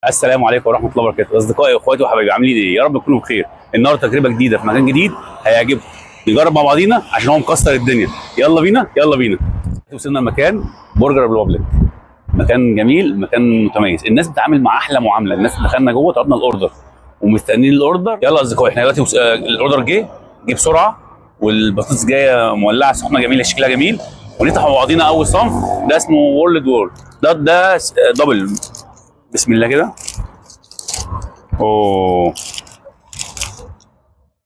السلام عليكم ورحمه الله وبركاته، اصدقائي واخواتي وحبايبي، عاملين ايه؟ يا رب تكونوا بخير. النهارده تجربه جديده في مكان جديد هيعجبكم. نجرب مع بعضينا عشان هو مكسر الدنيا. يلا بينا يلا بينا. وصلنا المكان برجر ريبوبليك. مكان جميل، مكان متميز، الناس بتتعامل مع احلى معامله. الناس دخلنا جوه طلبنا الاوردر ومستنيين الاوردر. يلا يا اصدقائي، احنا دلوقتي الاوردر جه بسرعه، والبطاطس جايه مولعه سخنه جميله، شكلها جميل. ونفتح مع بعضينا اول صنف. ده اسمه وورلد وور. ده دبل. بسم الله كده. اوه،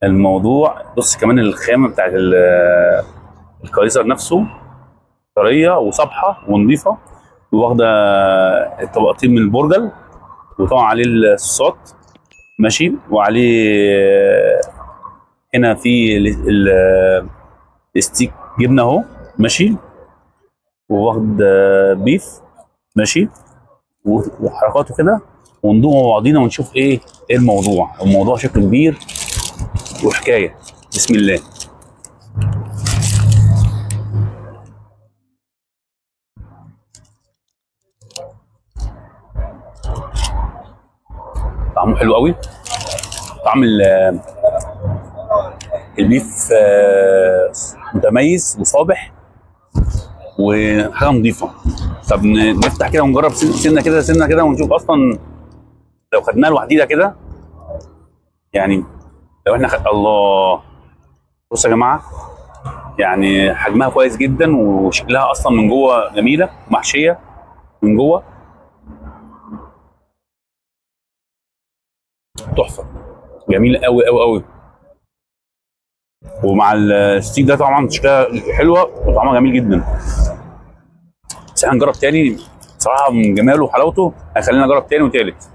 الموضوع بص، كمان الخامه بتاعت الكايزر نفسه طريه وصبحه ونظيفه، واخده طبقتين من البرجل، وطبعا عليه الصوصات ماشي، وعليه هنا في الستيك جبنه اهو ماشي، واخد بيف ماشي، وحركاته كده. وندوق مع بعضينا ونشوف ايه الموضوع شكله كبير وحكايه. بسم الله. طعمه حلو قوي. طعم البيف متميز وصابح وحاجه نظيفه. طب نفتح كده ونجرب سنه كده سنه كده ونشوف اصلا لو خدناها لوحديها كده يعني. لو احنا الله، بصوا يا جماعه، يعني حجمها كويس جدا وشكلها اصلا من جوه جميله ومحشيه من جوه، تحفه، جميله قوي قوي قوي. ومع الستيك ده طبعا شكلها حلوه وطعمها جميل جدا. بس احنا نجرب تاني، بصراحه من جماله وحلاوته هيخلينا نجرب تاني وتالت.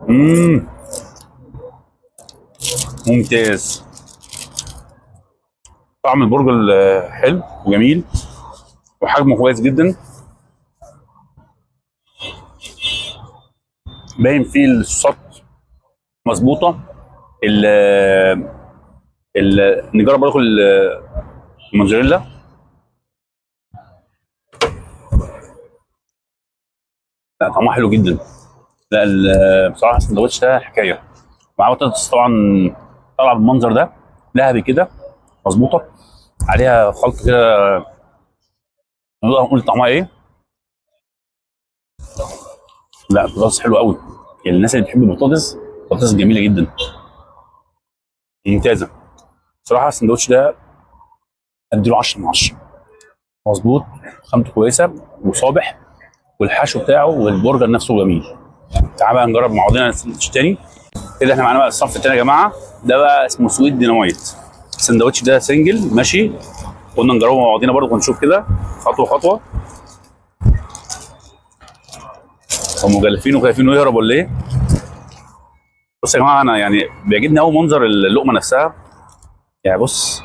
امم ممتاز. طعم البرجر حلو وجميل وحجمه كويس جدا، باين فيه الصوصات مظبوطه. ال نجرب برضه الموزاريلا. لا طعمها حلو جدا. لا بصراحه السندوتش ده حكايه. مع بطاطس طبعا طالعه بالمنظر ده، لهبي كده، مظبوطه، عليها خلط كده. نقول طعمها ايه. لا بطاطس حلوه قوي، يعني الناس اللي بتحب البطاطس، بطاطس جميله جدا ممتازه. بصراحه السندوتش ده اديله 10 من 10. مظبوط، خامته كويسه وصابح، والحشو بتاعه والبرجر نفسه جميل. تعال بقى نجرب مع بعضنا السندوتش تاني. كده احنا معانا بقى الصنف التاني يا جماعه. ده بقى اسمه سويت ديناميت. السندوتش ده سنجل ماشي، قلنا نجربه مع بعضنا برضه ونشوف كده خطوه خطوه. هم مجلفين وخايفين انه يهرب ولا ايه؟ بص يا جماعه، انا يعني بيعجبني قوي منظر اللقمه نفسها. يعني بص،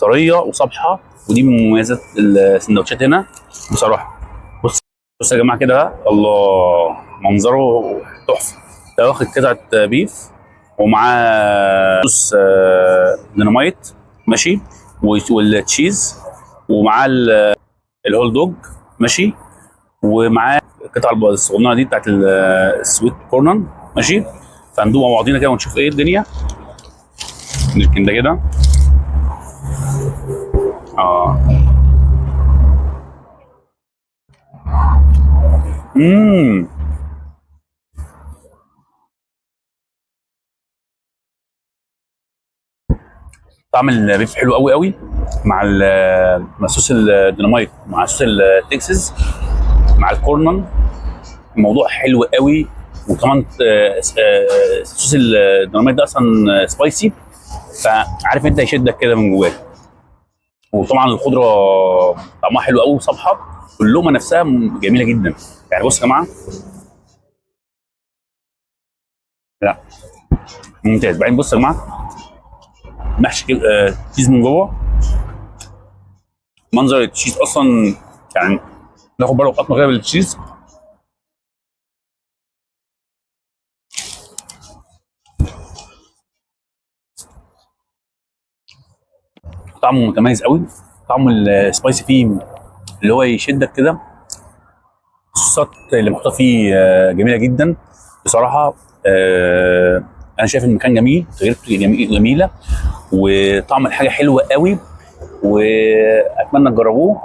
طريه وصبحه، ودي من مميزات السندوتشات هنا بصراحه. بص، بص يا جماعه كده، الله، منظره تحفه. ده واخد قطعه بيف ومعاه صوص ديناميت ماشي، والتشيز، ومعاه الهول دوج ماشي، ومعاه القطعه الصغننه دي بتاعت السويت كورنر ماشي. فندوق مع بعضينا كده ونشوف ايه الدنيا. نركن ده كده. اه. امم طعم البيف حلو قوي قوي، مع مع صوص الديناميت، مع صوص التكساس، مع الكورنر. الموضوع حلو قوي. وكمان صوص الديناميت ده اصلا سبايسي، فعارف انت يشدك كده من جواه. وطبعا الخضره طعمها حلو قوي وصبحه، واللقمه نفسها جميله جدا. يعني بص يا جماعه، لا ممتاز. بعدين بص يا جماعه، محشي تشيز من جوه. منظر التشيز اصلا يعني، ناخد بالك قطمه كده بالتشيز. طعمه متميز قوي، طعمه السبايسي فيه اللي هو يشدك كده. الصوصات اللي محطوطه فيه جميله جدا بصراحه. انا شايف المكان جميل، تجربته جميله، وطعم الحاجه حلوه قوي، واتمنى تجربوه.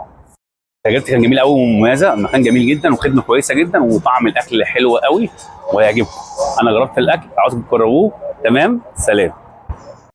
تجربتي كانت جميله قوي ومميزه، المكان جميل جدا وخدمه كويسه جدا وطعم الاكل حلو قوي وهيعجبكم. انا جربت الاكل، عاوزكم تجربوه. تمام، سلام.